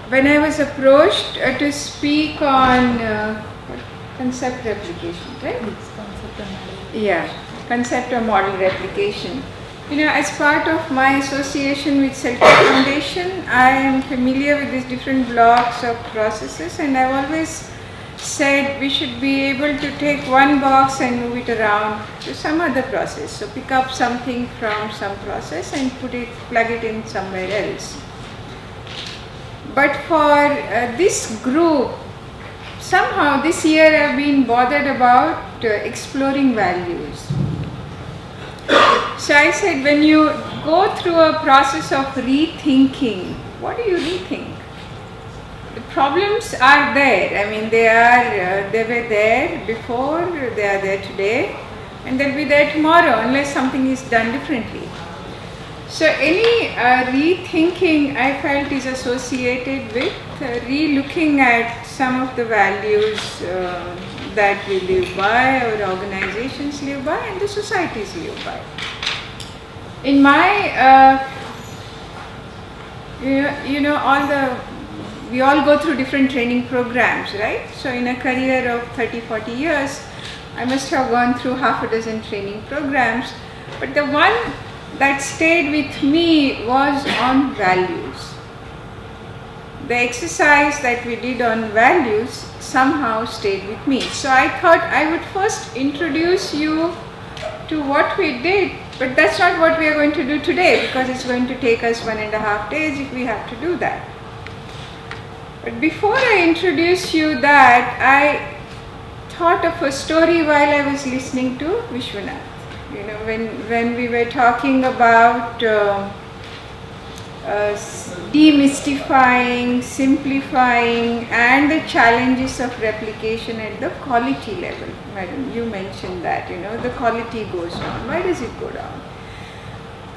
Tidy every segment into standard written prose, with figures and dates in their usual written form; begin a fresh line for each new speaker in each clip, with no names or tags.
when I was approached to speak on concept replication, right? Yeah, concept or model replication. As part of my association with SELCO Foundation, I am familiar with these different blocks of processes, and I've always said we should be able to take one box and move it around to some other process. So pick up something from some process and plug it in somewhere else. But for this group, somehow this year I've been bothered about exploring values. So I said, when you go through a process of rethinking, what do you rethink? The problems are there. I mean, they were there before, they are there today, and they'll be there tomorrow unless something is done differently. So any rethinking I felt is associated with re-looking at some of the values that we live by, our organizations live by, and the societies live by. In my, we all go through different training programs, right? So in a career of 30-40 years, I must have gone through half a dozen training programs, but the one that stayed with me was on values. The exercise that we did on values somehow stayed with me. So I thought I would first introduce you to what we did, but that's not what we are going to do today, because it's going to take us 1.5 days if we have to do that. But before I introduce you that, I thought of a story while I was listening to Vishwanath. When we were talking about demystifying, simplifying, and the challenges of replication at the quality level. Madam, you mentioned that, the quality goes down. Why does it go down?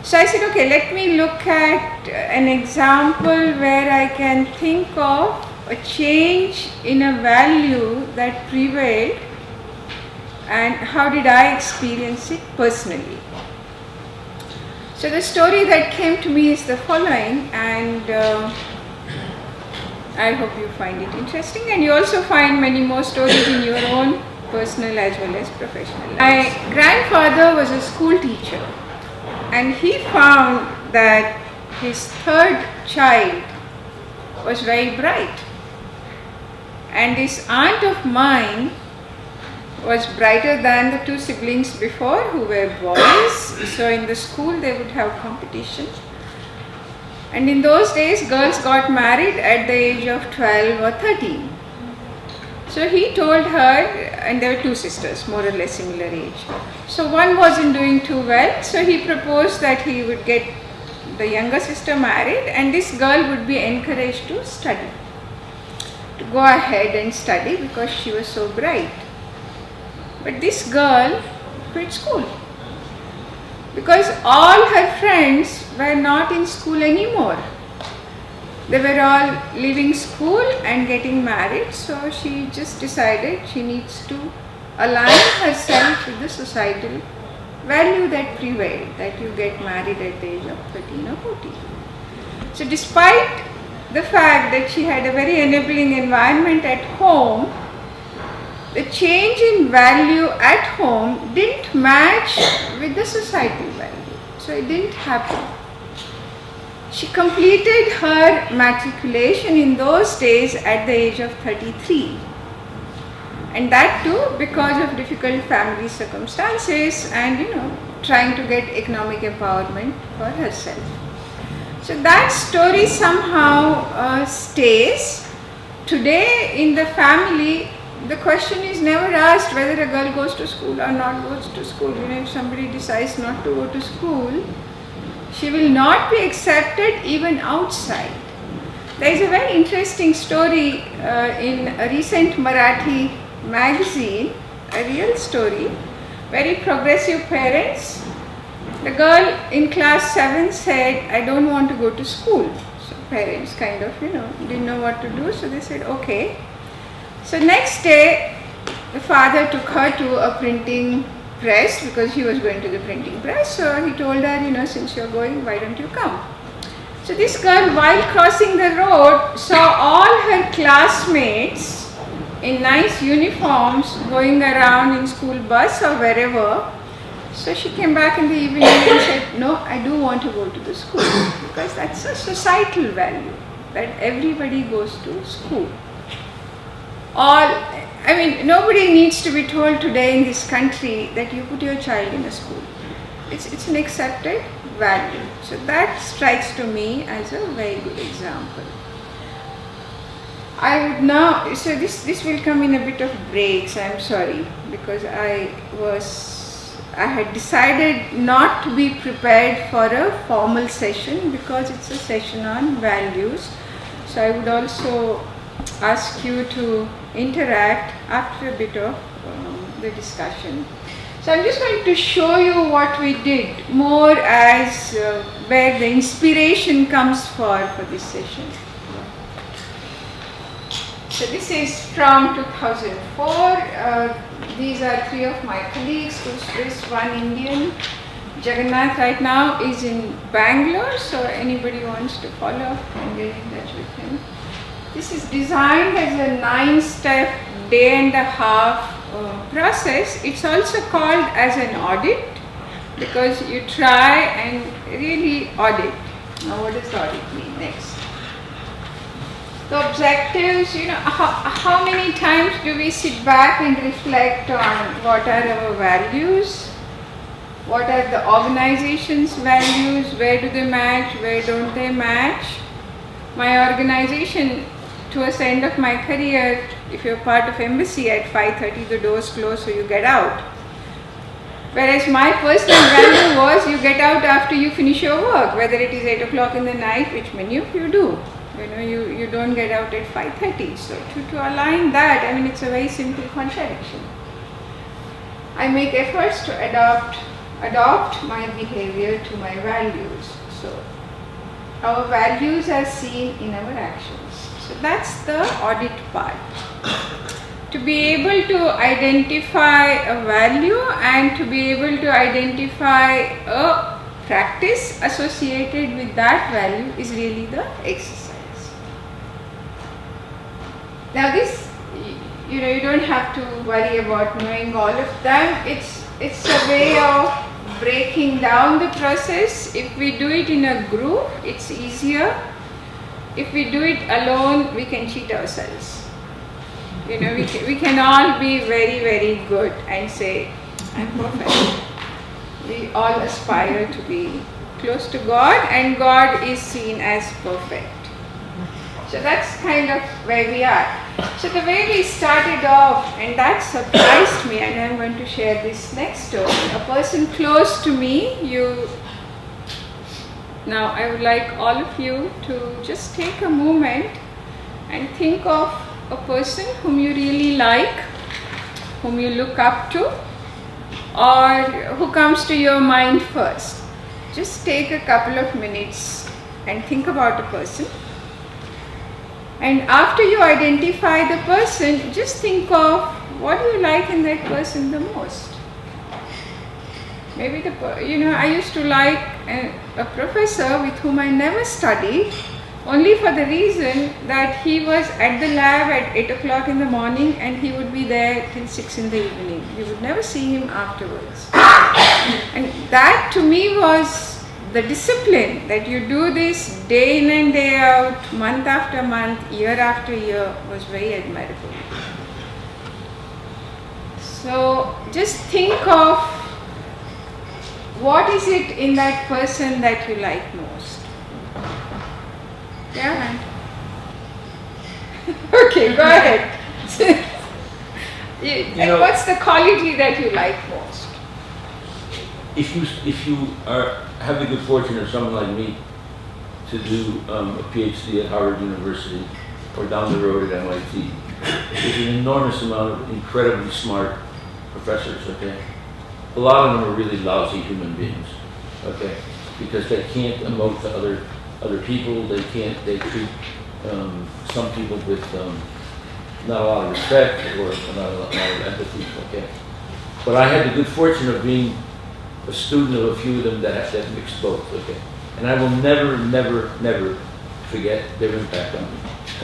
So I said, okay, let me look at an example where I can think of a change in a value that prevailed, and how did I experience it personally. So the story that came to me is the following, and I hope you find it interesting, and you also find many more stories in your own personal as well as professional life. My grandfather was a school teacher, and he found that his third child was very bright, and this aunt of mine was brighter than the two siblings before, who were boys. So in the school they would have competition, and in those days girls got married at the age of 12 or 13. So he told her, and there were two sisters, more or less similar age. So one wasn't doing too well, so he proposed that he would get the younger sister married, and this girl would be encouraged to study, to go ahead and study, because she was so bright. But this girl quit school because all her friends were not in school anymore. They were all leaving school and getting married, so she just decided she needs to align herself with the societal value that prevailed, that you get married at the age of 13 or 14. So despite the fact that she had a very enabling environment at home, the change in value at home didn't match with the societal value. So it didn't happen. She completed her matriculation in those days at the age of 33. And that too because of difficult family circumstances and, trying to get economic empowerment for herself. So that story somehow stays. Today in the family, the question is never asked whether a girl goes to school or not goes to school. If somebody decides not to go to school, she will not be accepted even outside. There is a very interesting story in a recent Marathi magazine, a real story, very progressive parents. The girl in class 7 said, I don't want to go to school. So parents kind of, didn't know what to do, so they said, okay. So next day, the father took her to a printing press because he was going to the printing press. So he told her, since you're going, why don't you come? So this girl, while crossing the road, saw all her classmates in nice uniforms going around in school bus or wherever. So she came back in the evening and said, no, I do want to go to the school, because that's a societal value, that everybody goes to school. Nobody needs to be told today in this country that you put your child in a school. It's an accepted value. So that strikes to me as a very good example. I would now, so this will come in a bit of breaks, I'm sorry, because I had decided not to be prepared for a formal session because it's a session on values. So I would also ask you to interact after a bit of the discussion. So I'm just going to show you what we did more as where the inspiration comes for this session. So this is from 2004. These are three of my colleagues, two Swiss, one Indian. Jagannath right now is in Bangalore, so anybody wants to follow and get in touch with him. This is designed as a 9-step, day-and-a-half process. It's also called as an audit because you try and really audit. Now what does audit mean next? The objectives, how many times do we sit back and reflect on what are our values? What are the organization's values? Where do they match? Where don't they match? My organization, towards the end of my career, if you're part of embassy at 5:30 the doors close, so you get out. Whereas my personal value was you get out after you finish your work, whether it is 8 o'clock in the night, which many of you do. You don't get out at 5:30. So to align that, it's a very simple contradiction. I make efforts to adopt my behavior to my values. So our values are seen in our actions. So that's the audit part. To be able to identify a value and to be able to identify a practice associated with that value is really the exercise. Now this, you don't have to worry about knowing all of them. It's a way of breaking down the process. If we do it in a group, it's easier. If we do it alone, we can cheat ourselves. We can all be very, very good and say, I'm perfect. We all aspire to be close to God, and God is seen as perfect. So that's kind of where we are. So the way we started off, and that surprised me, and I'm going to share this next story. A person close to me, now I would like all of you to just take a moment and think of a person whom you really like, whom you look up to, or who comes to your mind first. Just take a couple of minutes and think about a person. And after you identify the person, just think of what do you like in that person the most. Maybe I used to like a professor with whom I never studied, only for the reason that he was at the lab at 8 o'clock in the morning and he would be there till 6 in the evening. You would never see him afterwards. And that to me was the discipline, that you do this day in and day out, month after month, year after year, was very admirable. So just think of what is it in that person that you like most. Yeah. Okay, go ahead. What's the quality that you like most?
If you have the good fortune of someone like me to do a PhD at Harvard University or down the road at MIT, there's an enormous amount of incredibly smart professors, okay? A lot of them are really lousy human beings, okay? Because they can't emote to other people, they treat some people with not a lot of respect or not a lot of empathy, okay? But I had the good fortune of being a student of a few of them that mixed both, okay? And I will never, never, never forget their impact on me,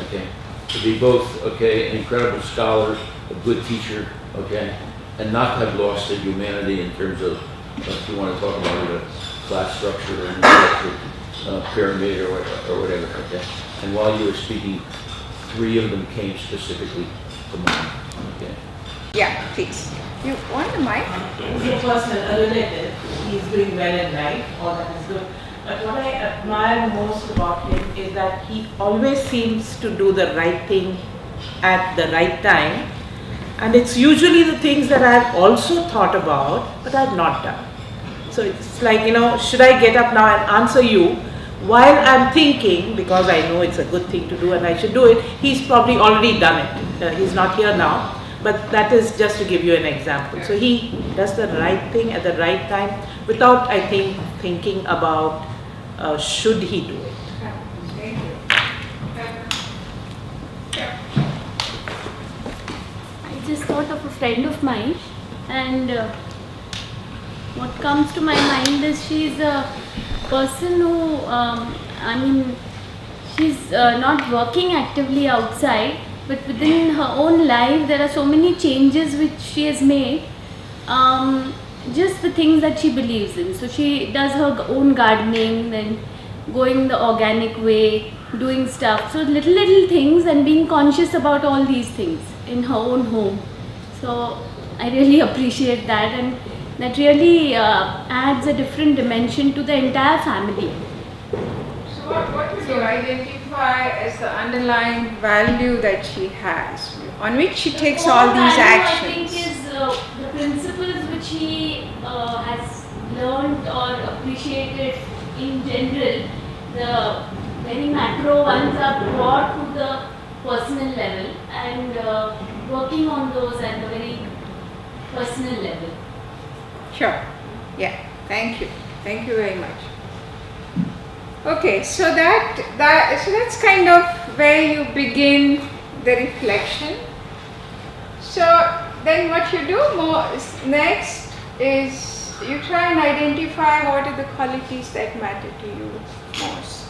okay? To be both, okay, an incredible scholar, a good teacher, okay, and not have lost their humanity in terms of, if you want to talk about it, a class structure or an intellectual pyramid or whatever, okay? And while you were speaking, 3 of them came specifically to mind, okay?
Yeah, please. You want the mic?
He's a person, a relative. He's doing well in life, all that is good. But what I admire most about him is that he always seems to do the right thing at the right time. And it's usually the things that I've also thought about, but I've not done. So it's like, you know, should I get up now and answer you? While I'm thinking, because I know it's a good thing to do and I should do it, he's probably already done it. He's not here now. But that is just to give you an example. So he does the right thing at the right time without, I think, thinking about should he do it.
Thank you.
I just thought of a friend of mine, and what comes to my mind is she's a person who, she's not working actively outside, but within her own life there are so many changes which she has made, just the things that she believes in. So she does her own gardening, then going the organic way, doing stuff. So little things, and being conscious about all these things in her own home. So I really appreciate that, and that really adds a different dimension to the entire family.
So what would you identify as the underlying value that she has, on which she takes all these actions?
I think is the principles which he has learned or appreciated in general. The very macro ones are brought to the personal level, and working on those at the very personal level.
Sure. Yeah. Thank you. Thank you very much. Okay, so that's kind of where you begin the reflection. So then what you do next is you try and identify what are the qualities that matter to you most.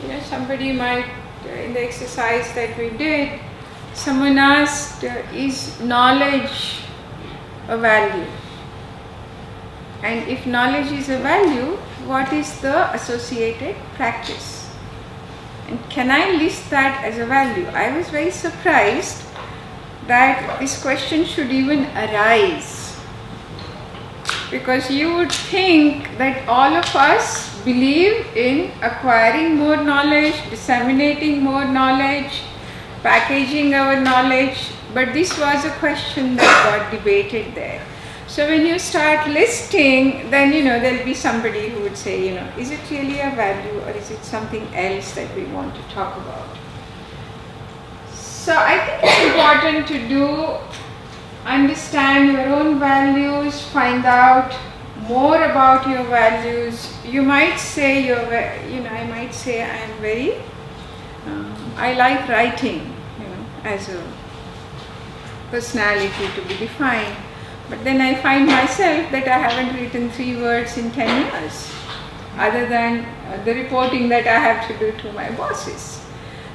You know, somebody might, in the exercise that we did, someone asked, is knowledge a value? And if knowledge is a value, what is the associated practice? And can I list that as a value? I was very surprised that this question should even arise, because you would think that all of us believe in acquiring more knowledge, disseminating more knowledge, packaging our knowledge, but this was a question that got debated there. So when you start listing, then there'll be somebody who would say, is it really a value, or is it something else that we want to talk about? So I think it's important to understand your own values, find out more about your values. You might say I might say I am very, I like writing, as a personality to be defined. But then I find myself that I haven't written 3 words in 10 years, other than the reporting that I have to do to my bosses.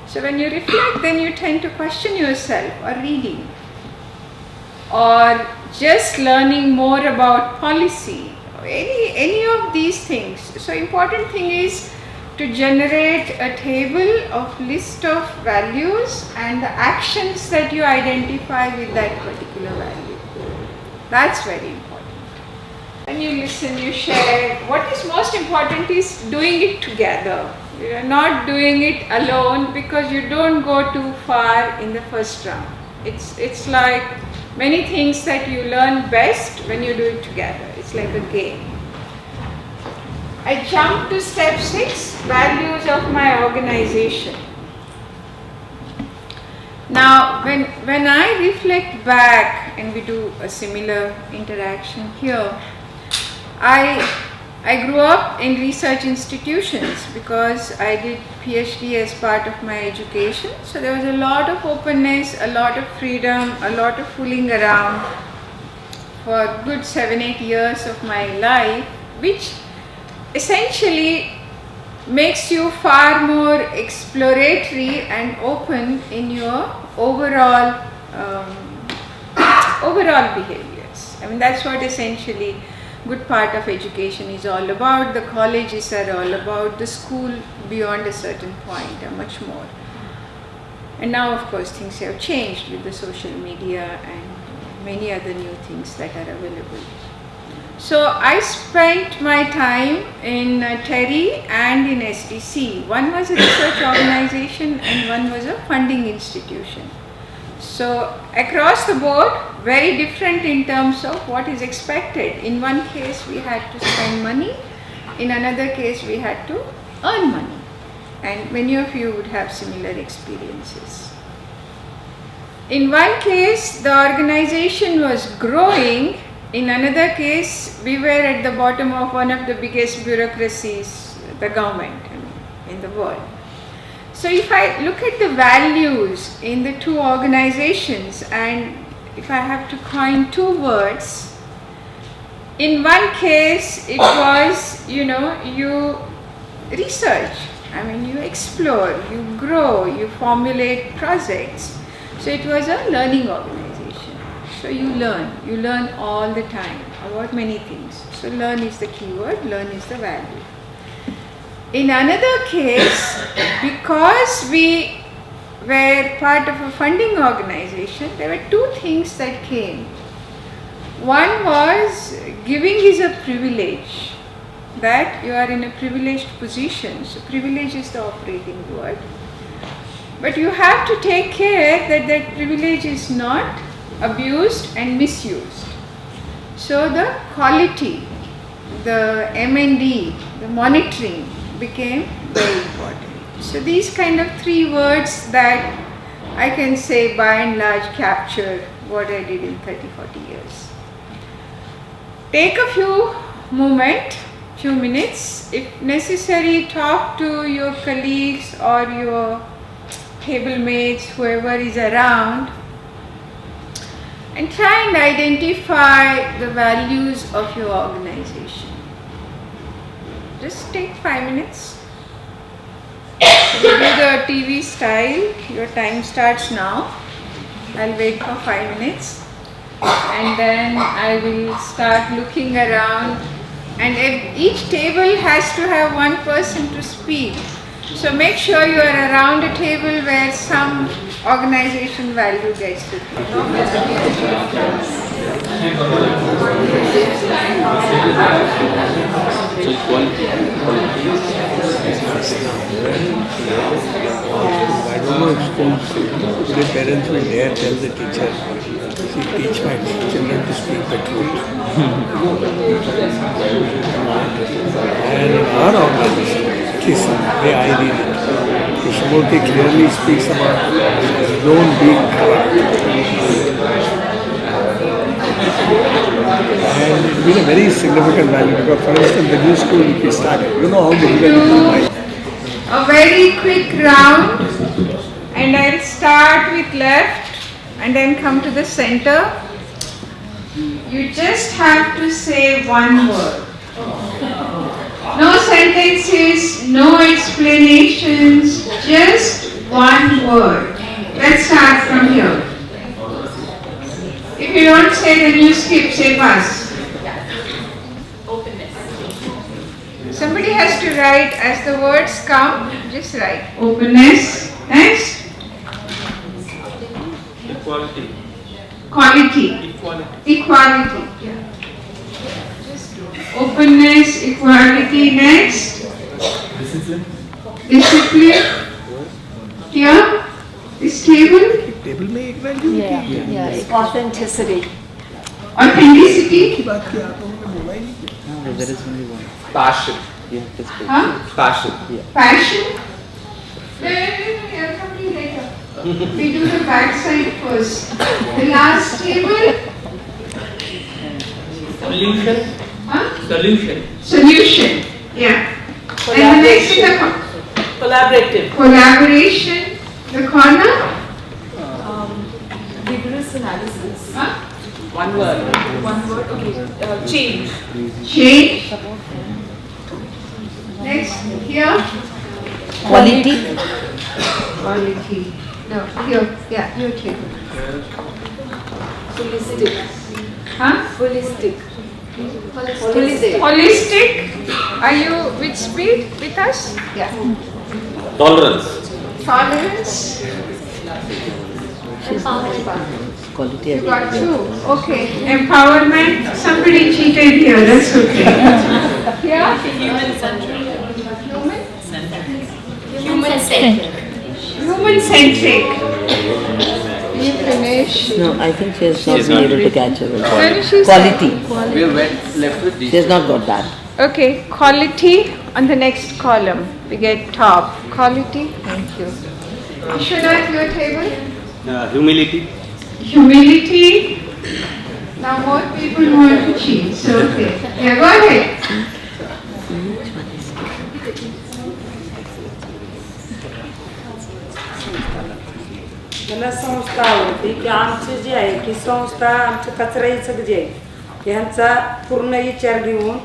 So when you reflect, then you tend to question yourself, or reading, or just learning more about policy, or any of these things. So important thing is to generate a table of list of values and the actions that you identify with that particular value. That's very important. When you listen, you share. What is most important is doing it together. You are not doing it alone, because you don't go too far in the first round. It's like many things that you learn best when you do it together. It's like a game. I jump to step 6, values of my organization. Now, when I reflect back, and we do a similar interaction here, I grew up in research institutions because I did PhD as part of my education. So there was a lot of openness, a lot of freedom, a lot of fooling around for a good 7-8 years of my life, which essentially makes you far more exploratory and open in your overall behaviors. I mean, that's what essentially good part of education is all about. The colleges are all about. The school beyond a certain point are much more. And now, of course, things have changed with the social media and many other new things that are available. So I spent my time in TERI and in SDC. One was a research organization and one was a funding institution. So across the board, very different in terms of what is expected. In one case we had to spend money, in another case we had to earn money. And many of you would have similar experiences. In one case the organization was growing, in another case we were at the bottom of one of the biggest bureaucracies, the government, in the world. So if I look at the values in the two organizations, and if I have to coin two words, in one case it was, you research, you explore, you grow, you formulate projects. So it was a learning organization. So you learn all the time about many things. So learn is the key word, learn is the value. In another case, because we were part of a funding organization, there were two things that came. One was giving is a privilege, that you are in a privileged position. So privilege is the operating word. But you have to take care that that privilege is not abused and misused. So the quality, the M&D, the monitoring became very important. So these kind of three words that I can say by and large capture what I did in 30-40 years. Take a few minutes, if necessary, talk to your colleagues or your table mates, whoever is around, and try and identify the values of your organization. Just take 5 minutes. We do the TV style. Your time starts now. I'll wait for 5 minutes and then I will start looking around, and each table has to have one person to speak. So make sure you are around a table where some organization value gets
I don't know if schools, today parents will dare tell the teacher, teach my children to speak the truth. And in our organization, at least the way I read it, Krishnamurti clearly speaks about don't be corrupt. And it's been a very significant value because, for instance, the new school which we started, you know how difficult it is.
A very quick round, and I'll start with left and then come to the center. You just have to say one word. No sentences, no explanations, just one word. Let's start from here. If you don't say, then you skip, say pass. Somebody has to write as the words come, just write. Openness. Next.
Equality.
Quality. Equality. Yeah. Just openness, equality. Next.
Discipline.
Discipline. Here. This table.
Table में एक value
Yeah, authenticity.
Authenticity.
की बात की आप लोगों ने बोला ही नहीं.
There is only one. Passion.
Huh?
Passion.
Passion. No, you're coming later. We do the back side first. The last table.
Solution.
Huh?
Solution.
Solution. Yeah. And the next is the
Collaborative.
collaboration. The corner.
Rigorous analysis.
Huh?
One word.
One word. Okay. Change.
Change. Next, here.
Quality.
Quality. No, here. Yeah, your table.
Holistic.
Huh?
Holistic.
Holistic. Are you with speed with us?
Yeah.
Tolerance.
Tolerance.
Quality.
You got two. Okay. Empowerment. Somebody cheated here. That's okay. Here.
Human-centric.
Human-centric. You finish.
No, I think she has not
She's
been
not
able to
ready.
catch her.
Where is she?
Quality.
We went left with
She
these.
has not got that.
Okay, quality on the next column. We get top. Quality. Thank you. Vishwanath, your table.
Humility.
Humility. Now more people want to cheat. So okay. Yeah, go ahead.
मला संस्था आवडते की आमचे जे आहे की संस्था आमचं कचराईचं जे आहे ह्यांचा पूर्ण विचार घेऊन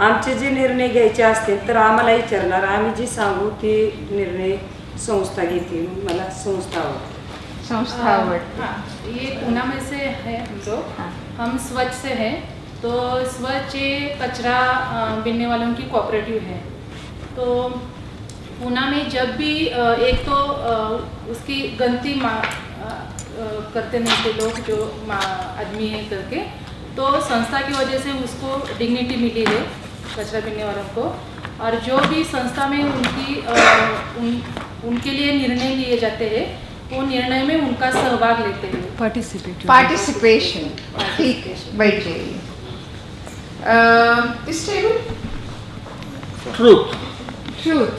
आमचे जे निर्णय घ्यायचे असतील तर आम्हाला विचारणार आम्ही जी सांगू ते निर्णय संस्था घेते म्हणून मला संस्था आवडते
संस्था आवडते.
हाँ, ये पूना में से है हम लोग हम स्वच्छ से हैं तो स्वच्छ ये कचरा बीनने वालों की कोऑपरेटिव है तो पूना में जब भी एक तो उसकी गलती करते नहीं थे लोग जो आदमी है करके तो संस्था की वजह से उसको डिग्निटी मिली है कचरा बीनने वालों को और जो भी संस्था में उनके लिए निर्णय लिए जाते हैं वो निर्णय में उनका सहभाग लेते हैं.
Participation. ठीक है, बैठ जाइए. This table?
Truth.
Truth.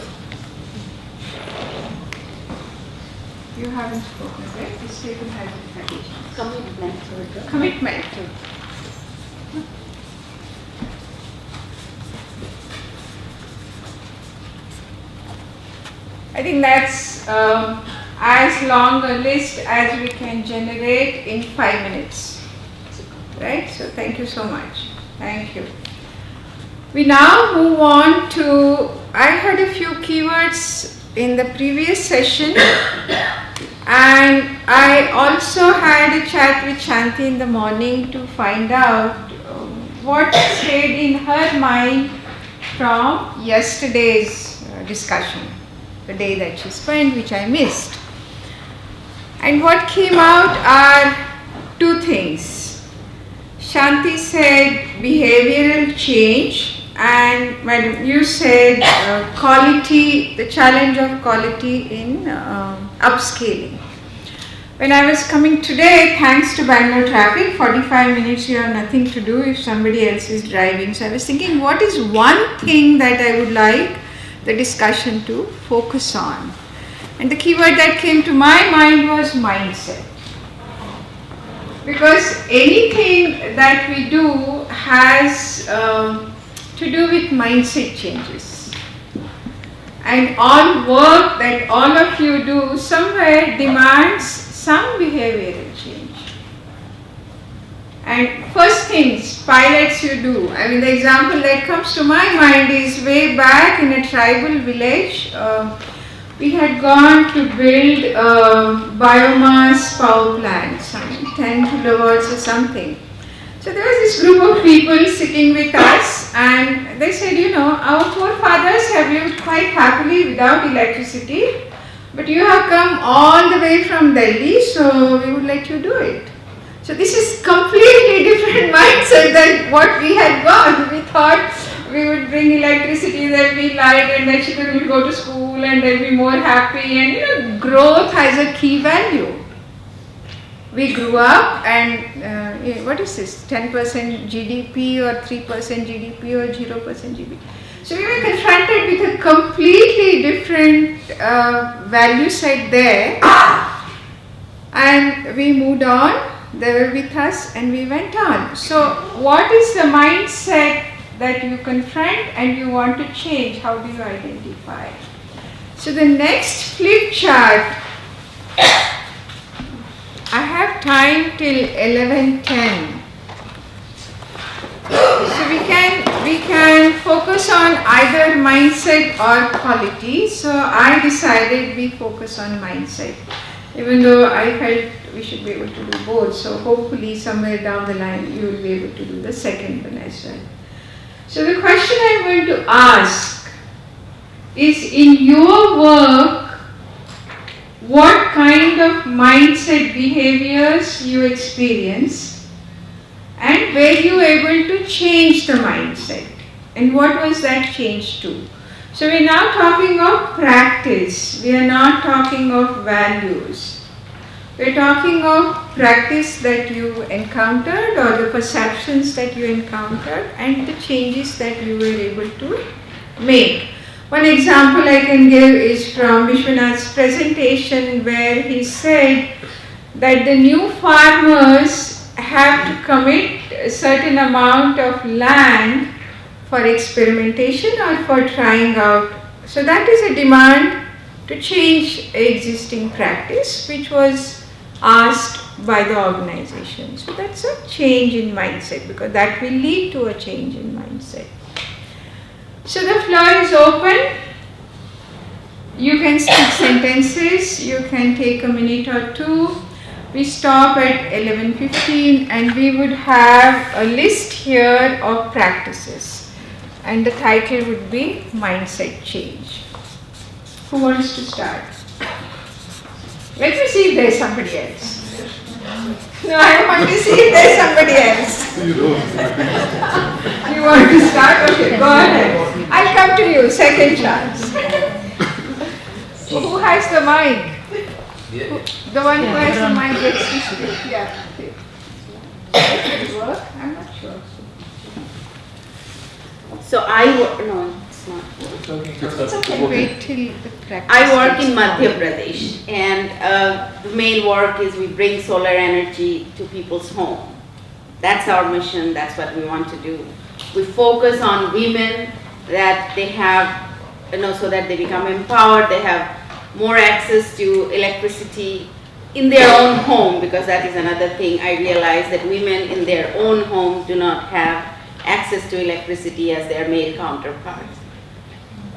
You haven't spoken, right? This table has a tradition. Commitment. I think that's as long a list as we can generate in 5 minutes. Right? So thank you so much. Thank you. We now move on to, I had a few keywords in the previous session and I also had a chat with Shanti in the morning to find out what stayed in her mind from yesterday's discussion, the day that she spent, which I missed. And what came out are two things. Shanti said behavioral change, and when you said quality, the challenge of quality in upscaling. When I was coming today, thanks to Bangalore traffic, 45 minutes you have nothing to do if somebody else is driving. So I was thinking, what is one thing that I would like the discussion to focus on? And the keyword that came to my mind was mindset. Because anything that we do has to do with mindset changes. And all work that all of you do somewhere demands some behavioral change. And first things, pilots you do. I mean, the example that comes to my mind is way back in a tribal village. We had gone to build a biomass power plant, some 10 kilowatts or something. So there was this group of people sitting with us and they said, you know, our forefathers have lived quite happily without electricity, but you have come all the way from Delhi, so we would let you do it. So this is completely different mindset than what we had gone. We thought we would bring electricity, there will be light and the children will go to school and they'll be more happy, and you know, growth has a key value. We grew up and what is this, 10% GDP or 3% GDP or 0% GDP. So we were confronted with a completely different value set there, and we moved on. They were with us and we went on. So what is the mindset that you confront and you want to change? How do you identify? So the next flip chart, I have time till 11:10. So we can focus on either mindset or quality. So I decided we focus on mindset, even though I felt we should be able to do both. So hopefully somewhere down the line you will be able to do the second one as well. So the question I'm going to ask is, in your work, what kind of mindset behaviors you experience, and were you able to change the mindset, and what was that change to? So we're now talking of practice, we are not talking of values. We're talking of practice that you encountered, or the perceptions that you encountered, and the changes that you were able to make. One example I can give is from Vishwanath's presentation, where he said that the new farmers have to commit a certain amount of land for experimentation or for trying out. So that is a demand to change existing practice, which was asked by the organization. So that's a change in mindset, because that will lead to a change in mindset. So the floor is open. You can speak sentences, you can take a minute or two. We stop at 11:15 and we would have a list here of practices. And the title would be Mindset Change. Who wants to start? Let me see if there's somebody else. No, I want to see if there's somebody else. You want to start? Okay, go ahead. I'll come to you, second chance. Who has the mic? The one who has the mic gets to speak. Yeah. Does it work? I'm not sure.
So no, it's not.
It's okay. Wait till the practice.
I work in
gets
Madhya
going.
Pradesh, and the main work is we bring solar energy to people's home. That's our mission, that's what we want to do. We focus on women, that they have, so that they become empowered, they have more access to electricity in their own home, because that is another thing I realize, that women in their own home do not have access to electricity as their male counterparts.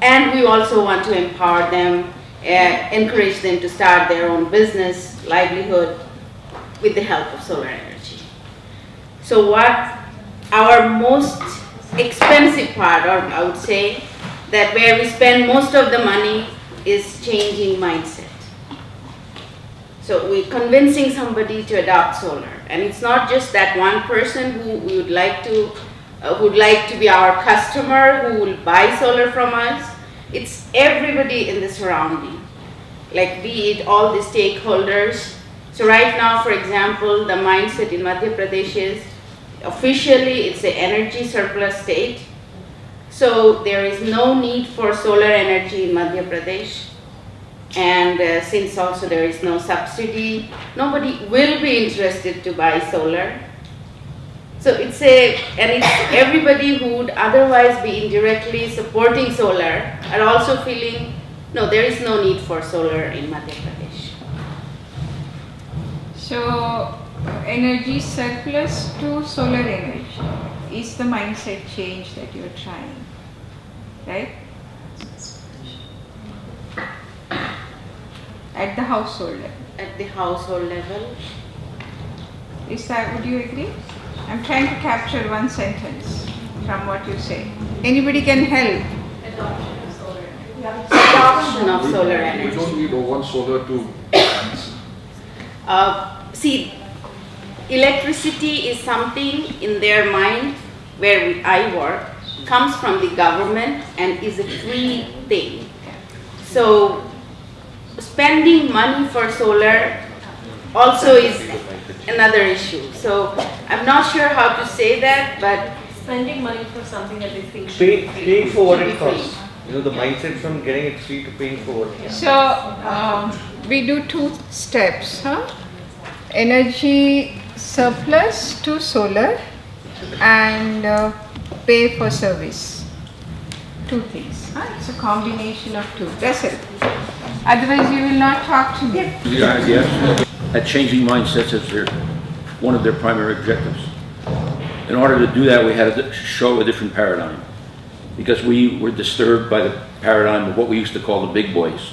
And we also want to empower them, encourage them to start their own business, livelihood, with the help of solar energy. So what our most expensive part, or I would say, that where we spend most of the money, is changing mindset. So we're convincing somebody to adopt solar, and it's not just that one person who we would like to be our customer, who will buy solar from us. It's everybody in the surrounding, like be it all the stakeholders. So right now, for example, the mindset in Madhya Pradesh is officially it's an energy surplus state. So there is no need for solar energy in Madhya Pradesh. And since also there is no subsidy, nobody will be interested to buy solar. So it's everybody who would otherwise be indirectly supporting solar are also feeling, no, there is no need for solar in Madhya Pradesh.
So energy surplus to solar energy is the mindset change that you're trying, right? At the household level.
At the household level.
Is that, would you agree? I'm trying to capture one sentence from what you say. Anybody can help.
Adoption of solar energy.
We don't need one solar to.
See, electricity is something in their mind where I work, comes from the government and is a free thing. So spending money for solar also is another issue. So I'm not sure how to say that, but
spending money for something that they think should be free.
Paying for what it costs. The mindset from getting it free to paying for what.
So we do two steps, energy surplus to solar and pay for service. Two things. It's a combination of two. That's it. Otherwise you will not talk to me.
Yes. At changing mindsets as one of their primary objectives. In order to do that, we had to show a different paradigm. because we were disturbed by the paradigm of what we used to call the big boys,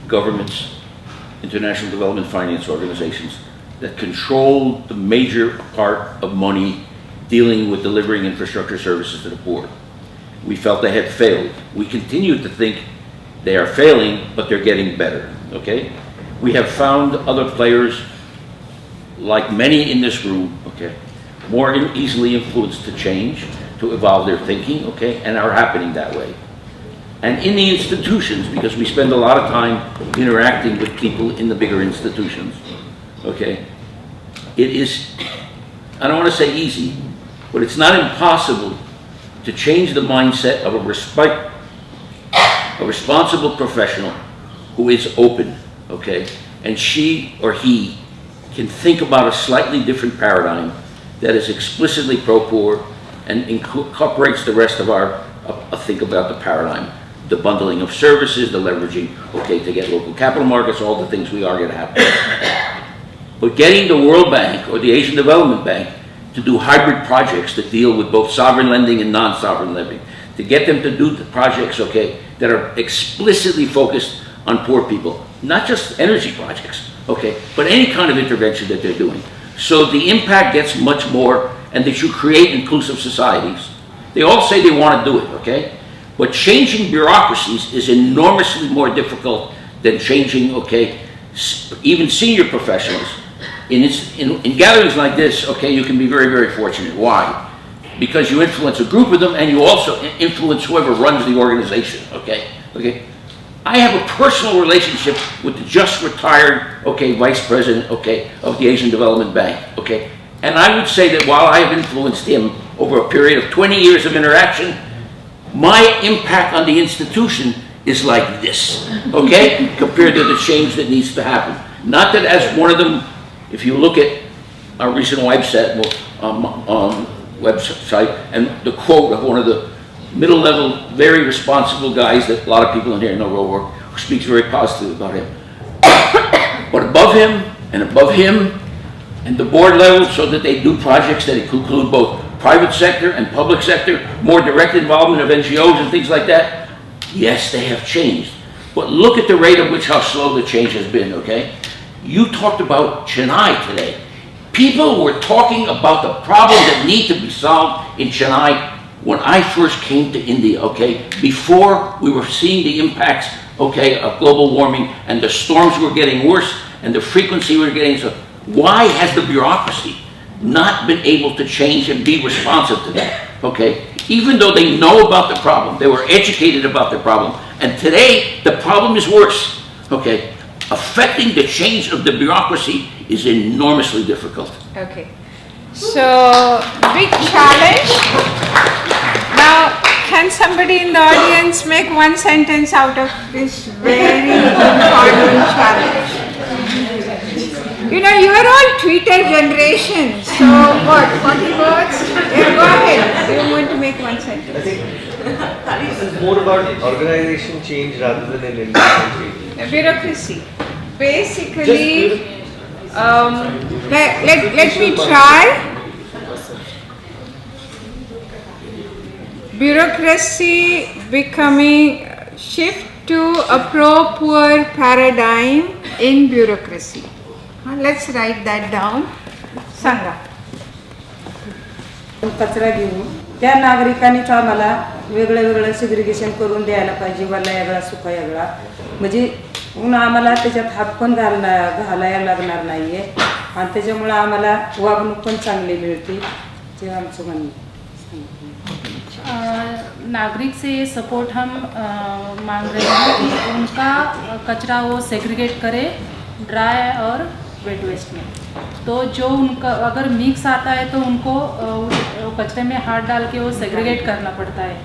governments, international development finance organizations, that controlled the major part of money dealing with delivering infrastructure services to the poor. We felt they had failed. We continue to think they are failing, but they're getting better, okay? We have found other players, like many in this room, okay, more easily influenced to change, to evolve their thinking, okay, and are happening that way. And in the institutions, because we spend a lot of time interacting with people in the bigger institutions, okay, it is, I don't want to say easy, but it's not impossible to change the mindset of a responsible professional who is open, okay, and she or he can think about a slightly different paradigm that is explicitly pro-poor and incorporates the rest of our think about the paradigm, the bundling of services, the leveraging, okay, to get local capital markets, all the things we are going to have. But getting the World Bank or the Asian Development Bank to do hybrid projects that deal with both sovereign lending and non-sovereign lending, to get them to do the projects, okay, that are explicitly focused on poor people, not just energy projects, okay, but any kind of intervention that they're doing. So the impact gets much more, and that you create inclusive societies. They all say they want to do it, okay? But changing bureaucracies is enormously more difficult than changing, okay, even senior professionals. In gatherings like this, okay, you can be very, very fortunate. Why? Because you influence a group of them, and you also influence whoever runs the organization, okay? Okay. I have a personal relationship with the just retired, okay, vice president, okay, of the Asian Development Bank, okay? And I would say that while I have influenced him over a period of 20 years of interaction, my impact on the institution is like this, okay? Compared to the change that needs to happen. Not that as one of them, if you look at our recent website, and the quote of one of the middle-level, very responsible guys that a lot of people in here know real work, who speaks very positively about him. But above him, and the board level, so that they do projects that include both private sector and public sector, more direct involvement of NGOs and things like that, yes, they have changed. But look at the rate at which how slow the change has been, okay? You talked about Chennai today. People were talking about the problems that need to be solved in Chennai when I first came to India, okay? Before we were seeing the impacts, okay, of global warming, and the storms were getting worse, and the frequency we were getting. So why has the bureaucracy not been able to change and be responsive to that, okay? Even though they know about the problem, they were educated about the problem, and today the problem is worse, okay? Affecting the change of the bureaucracy is enormously difficult.
Okay. So, big challenge. Now, can somebody in the audience make one sentence out of this very important challenge? You know, you are all Twitter generation, so what, 40 words? Yeah, go ahead. You want to make one sentence?
I think this is more about organization change rather than an individual change.
Bureaucracy. Basically, let me try. Bureaucracy becoming shift to a pro-poor paradigm in bureaucracy. Let's write that down. Sanga.
कचरा घेऊन त्या नागरिकांनीच आम्हाला वेगळं वेगळं segregation करून द्यायला पाहिजे, वल्ला वेगळा सुका वेगळा, म्हणजे पुन्हा आम्हाला त्याच्यात हात पण घालायला लागणार नाहीये आणि त्याच्यामुळे आम्हाला वागणूक पण चांगली मिळते, ते आमचं म्हणणं.
नागरिक से सपोर्ट हम मांग रहे हैं कि उनका कचरा वो सेग्रीगेट करे ड्राई और वेट वेस्ट में. तो जो उनका अगर मिक्स आता है तो उनको कचरे में हाथ डाल के वो सेग्रीगेट करना पड़ता है,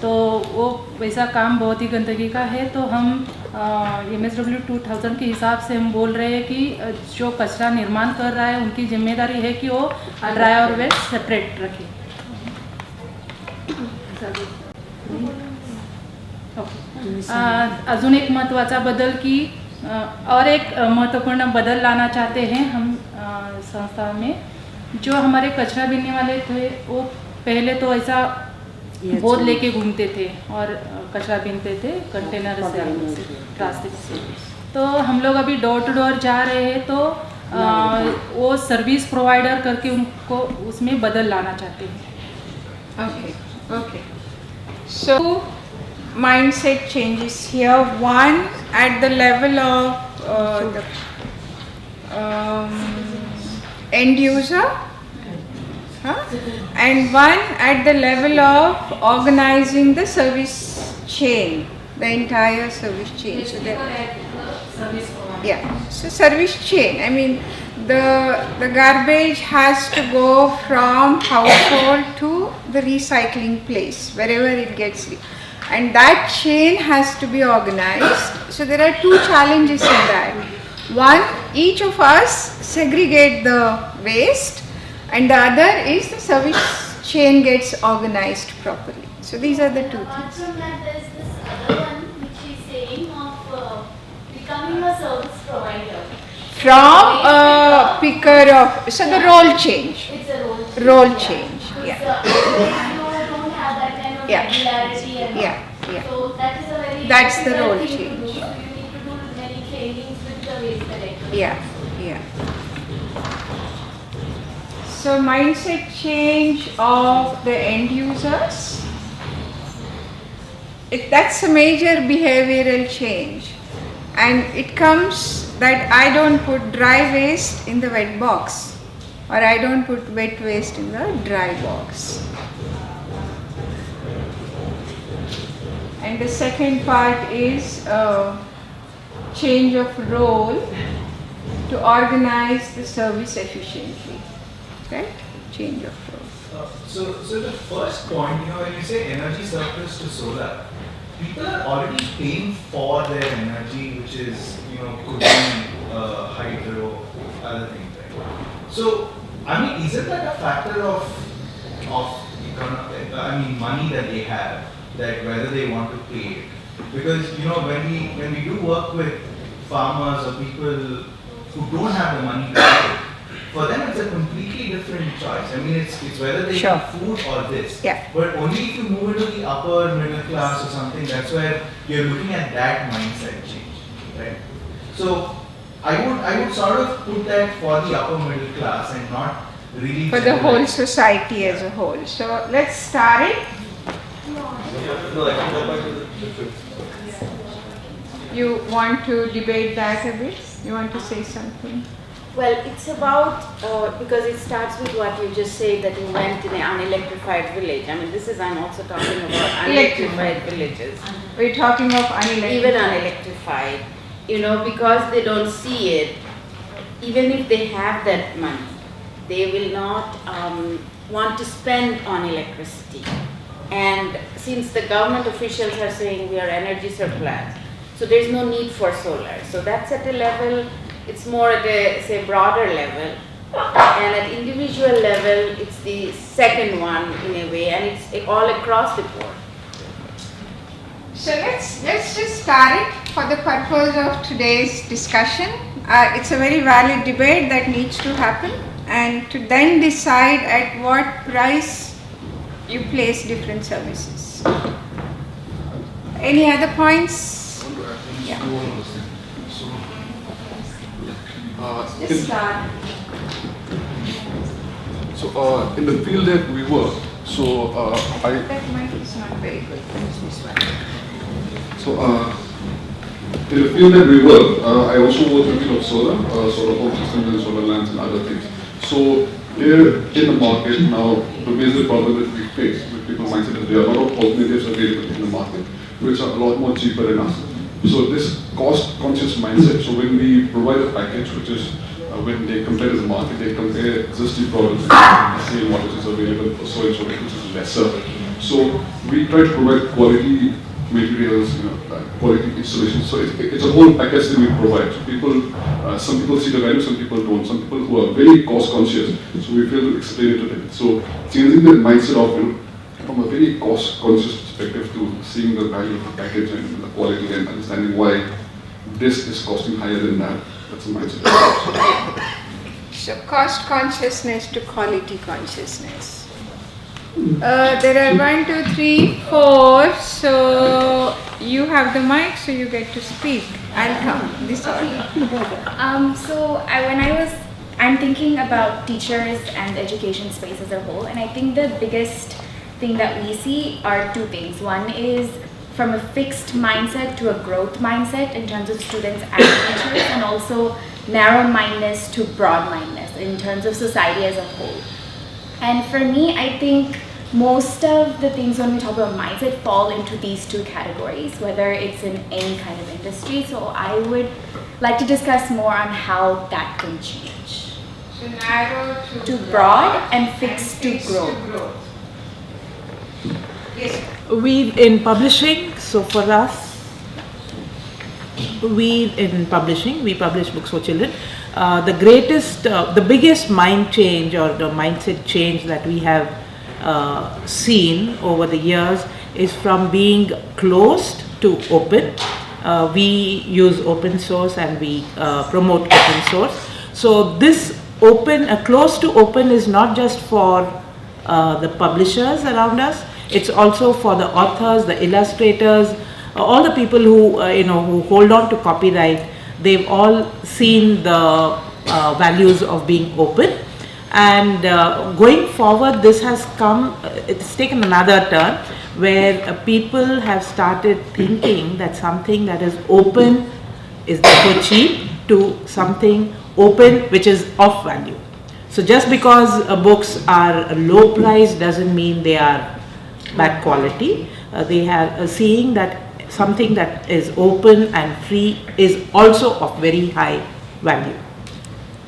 तो वो वैसा काम बहुत ही गंदगी का है. तो हम MSW 2000 के हिसाब से हम बोल रहे हैं कि जो कचरा निर्माण कर रहा है उनकी जिम्मेदारी है कि वो ड्राई और वेस्ट सेपरेट रखें. अजून एक महत्त्वाचा बदल की और एक महत्वपूर्ण बदल लाना चाहते हैं हम संस्था में. जो हमारे कचरा बीनने वाले थे वो पहले तो ऐसा बोझ लेके घूमते थे और कचरा बीनते थे कंटेनर से प्लास्टिक से। तो हम लोग अभी डोर टू डोर जा रहे हैं, तो वो सर्विस प्रोवाइडर करके उनको उसमें बदल लाना चाहते हैं।
Okay. So mindset changes here. One at the level of the end user, and one at the level of organizing the service chain, the entire service chain. So so service chain. I mean, the garbage has to go from household to the recycling place, wherever it gets. And that chain has to be organized. So there are two challenges in that. One, each of us segregate the waste, and the other is the service chain gets organized properly. So these are the two
Apart
things.
from that, there is this other one which she's saying of becoming a service provider.
From a picker of, so the role change.
It's a
Role change, yeah.
You don't have that kind of
Yeah.
regularity and
Yeah.
so that is a very
That's the
difficult
role
thing to
change.
do. So you need to do many trainings with the waste collector.
Yeah. So mindset change of the end users. That's a major behavioral change, and it comes that I don't put dry waste in the wet box, or I don't put wet waste in the dry box. And the second part is change of role to organize the service efficiently. Right? Change of role.
So the first point, when you say energy surplus to solar, people are already paying for their energy, which is, could be hydro, other things, right? So, isn't that a factor of money that they have, that whether they want to pay it? Because, when we do work with farmers or people who don't have the money to pay it, for them it's a completely different choice. It's whether they
Sure.
eat food or this.
Yeah.
But only if you move into the upper middle class or something, that's where you're looking at that mindset change, right? So I would sort of put that for the upper middle class and not really
For the whole
generalize.
society as a whole. So let's start it. You want to debate that a bit? You want to say something?
Well, it's about, because it starts with what you just said, that you went in an unelectrified village. I'm also talking about unelectrified villages.
We're talking of unelectrified.
Even unelectrified, because they don't see it, even if they have that money, they will not want to spend on electricity. And since the government officials are saying we are energy surplus, so there's no need for solar. So that's at a level. It's more at a broader level, and at individual level, it's the second one in a way, and it's all across the board.
So let's just start it for the purpose of today's discussion. It's a very valid debate that needs to happen, and to then decide at what price you place different services. Any other points? Yeah. Just start.
So in the field that we work,
That mic is not very good. Use this one.
In the field that we work, I also work in the field of solar home systems and solar lamps and other things. So here in the market now, the major problem that we face with people's mindset is there are a lot of alternatives available in the market, which are a lot more cheaper than us. So this cost-conscious mindset, so when we provide a package, which is when they compare the market, they compare existing products and say what is available for so and so, which is lesser. So we try to provide quality materials, quality installations. So it's a whole package that we provide. So people, some people see the value, some people don't. Some people who are very cost-conscious, so we fail to explain it to them. So changing that mindset of from a very cost-conscious perspective to seeing the value of the package and the quality and understanding why this is costing higher than that. That's a mindset.
So cost consciousness to quality consciousness. There are 1, 2, 3, 4. So you have the mic, so you get to speak. I'll come this order.
I'm thinking about teachers and the education space as a whole, and I think the biggest thing that we see are two things. One is from a fixed mindset to a growth mindset in terms of students and teachers, and also narrow-mindedness to broad-mindedness in terms of society as a whole. And for me, I think most of the things when we talk about mindset fall into these two categories, whether it's in any kind of industry. So I would like to discuss more on how that can change.
So narrow
To broad and fixed to growth.
Yes.
We in publishing, so for us, we publish books for children. The biggest mind change or the mindset change that we have seen over the years is from being closed to open. We use open source and we promote open source. So this close to open is not just for the publishers around us. It's also for the authors, the illustrators, all the people who who hold on to copyright. They've all seen the values of being open, and going forward, this has come. It's taken another turn where people have started thinking that something that is open is therefore cheap to something open which is of value. So just because books are low price doesn't mean they are bad quality. They are seeing that something that is open and free is also of very high value.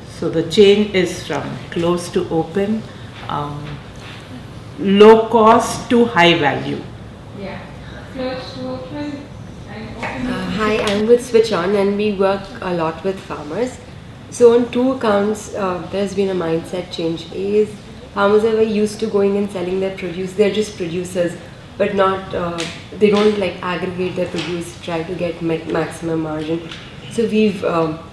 So the change is from close to open, low cost to high value.
Yeah. Close to open and open.
Hi, I'm with Switch On and we work a lot with farmers. So on two accounts, there's been a mindset change. A is farmers are very used to going and selling their produce. They're just producers, but not, they don't like aggregate their produce, try to get maximum margin. So we've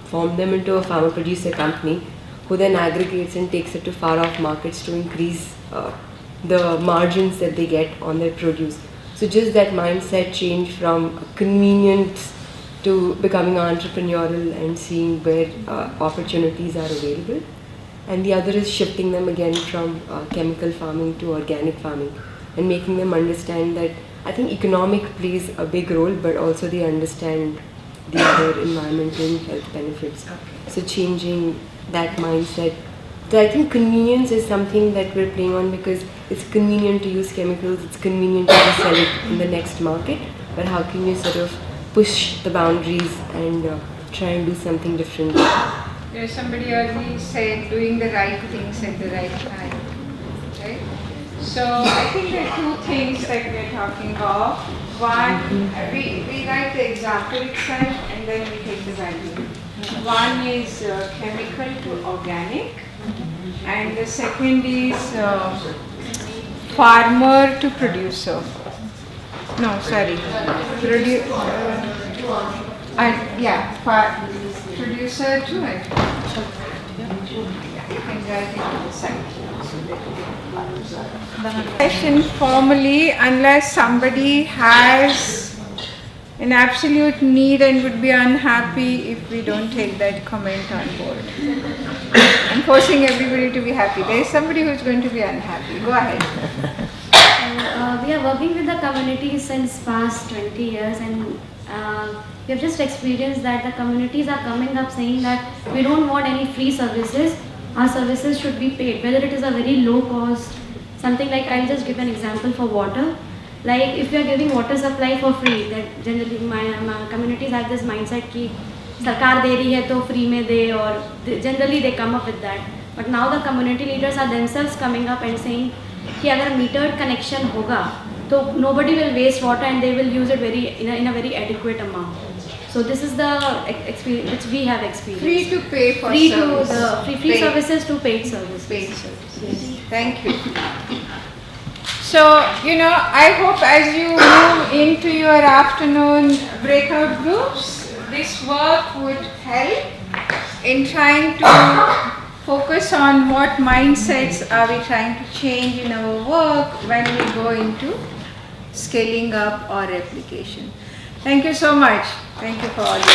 formed them into a farmer producer company who then aggregates and takes it to far off markets to increase the margins that they get on their produce. So just that mindset change from convenience to becoming entrepreneurial and seeing where opportunities are available. And the other is shifting them again from chemical farming to organic farming and making them understand that I think economic plays a big role, but also they understand the other environmental and health benefits. So changing that mindset. So I think convenience is something that we're playing on because it's convenient to use chemicals, it's convenient to just sell it in the next market, but how can you sort of push the boundaries and try and do something different?
Somebody earlier said doing the right things at the right time, right? So I think there are two things that we're talking of. One, we write the example itself and then we take the value. One is chemical to organic, and the second is farmer to producer. No, sorry. Producer to it. Question formally, unless somebody has an absolute need and would be unhappy if we don't take that comment on board. I'm forcing everybody to be happy. There is somebody who's going to be unhappy. Go ahead.
We are working with the community since past 20 years, and we have just experienced that the communities are coming up saying that we don't want any free services, our services should be paid, whether it is a very low cost, something like, I'll just give an example for water. Like if we are giving water supply for free, that generally my communities have this mindset ki sarkar de rahi hai to free mein de, or generally they come up with that. But now the community leaders are themselves coming up and saying कि अगर metered connection होगा तो nobody will waste water and they will use it in a very adequate amount. So this is the experience which we have experienced.
Free to pay for
free
service.
To the free services to paid services.
Paid services. Yes. Thank you. So I hope as you move into your afternoon breakout groups, this work would help in trying to focus on what mindsets are we trying to change in our work when we go into scaling up or replication. Thank you so much. Thank you for all your